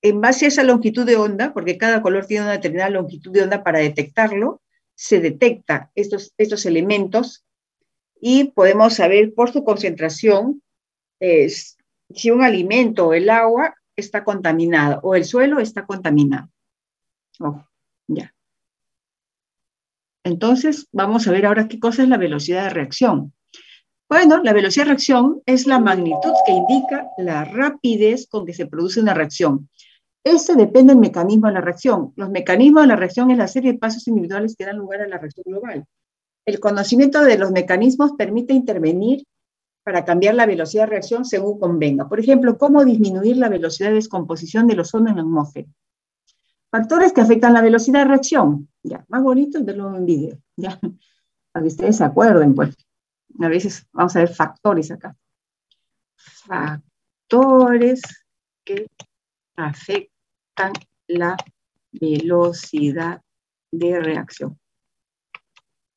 en base a esa longitud de onda, porque cada color tiene una determinada longitud de onda para detectarlo, se detecta estos elementos y podemos saber por su concentración si un alimento o el agua está contaminado o el suelo está contaminado. Oh, ya. Entonces, vamos a ver ahora qué cosa es la velocidad de reacción. Bueno, la velocidad de reacción es la magnitud que indica la rapidez con que se produce una reacción. Este depende del mecanismo de la reacción. Los mecanismos de la reacción es la serie de pasos individuales que dan lugar a la reacción global. El conocimiento de los mecanismos permite intervenir para cambiar la velocidad de reacción según convenga. Por ejemplo, cómo disminuir la velocidad de descomposición del ozono en la atmósfera. Factores que afectan la velocidad de reacción. Ya, más bonito es verlo en un video, ya, para que ustedes se acuerden, pues. A veces vamos a ver factores acá. Factores que afectan la velocidad de reacción.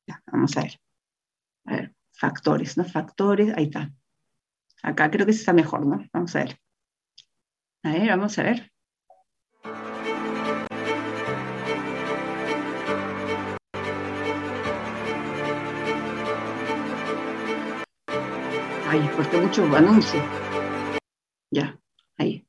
Ya, vamos a ver. A ver, factores, ¿no? Factores, ahí está. Acá creo que está mejor, ¿no? Vamos a ver. A ver, vamos a ver. Ay, porque mucho anuncio. Ya, ahí.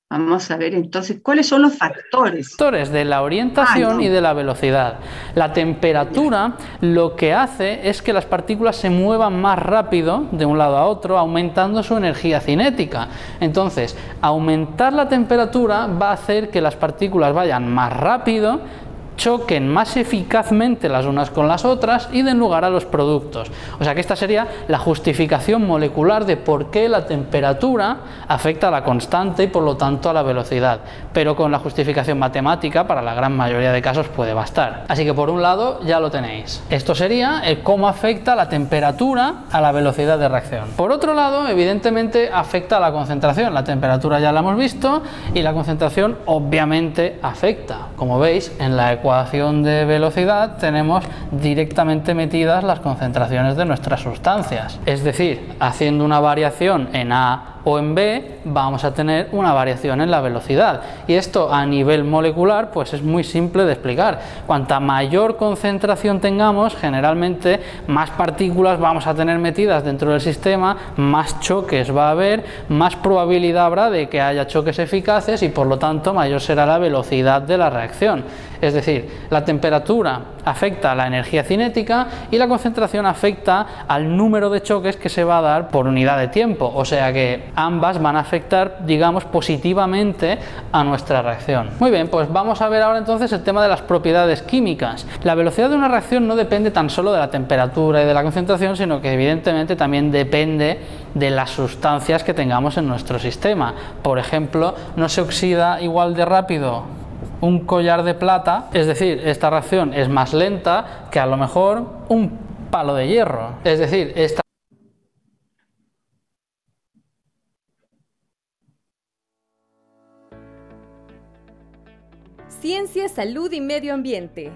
Vamos a ver entonces, ¿cuáles son los factores? Factores de la orientación y de la velocidad. La temperatura lo que hace es que las partículas se muevan más rápido de un lado a otro, aumentando su energía cinética. Entonces, aumentar la temperatura va a hacer que las partículas vayan más rápido, choquen más eficazmente las unas con las otras y den lugar a los productos. O sea que esta sería la justificación molecular de por qué la temperatura afecta a la constante y por lo tanto a la velocidad, pero con la justificación matemática para la gran mayoría de casos puede bastar. Así que por un lado ya lo tenéis. Esto sería el cómo afecta la temperatura a la velocidad de reacción. Por otro lado, evidentemente afecta a la concentración. La temperatura ya la hemos visto y la concentración obviamente afecta. Como veis, en la ecuación de velocidad tenemos directamente metidas las concentraciones de nuestras sustancias. Es decir, haciendo una variación en A o en B vamos a tener una variación en la velocidad, y esto a nivel molecular pues es muy simple de explicar. Cuanta mayor concentración tengamos, generalmente más partículas vamos a tener metidas dentro del sistema, más choques va a haber, más probabilidad habrá de que haya choques eficaces y por lo tanto mayor será la velocidad de la reacción. Es decir, la temperatura afecta a la energía cinética y la concentración afecta al número de choques que se va a dar por unidad de tiempo, o sea que ambas van a afectar, digamos, positivamente a nuestra reacción. Muy bien, pues vamos a ver ahora entonces el tema de las propiedades químicas. La velocidad de una reacción no depende tan solo de la temperatura y de la concentración, sino que evidentemente también depende de las sustancias que tengamos en nuestro sistema. Por ejemplo, no se oxida igual de rápido un collar de plata, es decir, esta reacción es más lenta que a lo mejor un palo de hierro. Es decir, esta Ciencia, salud y medio ambiente.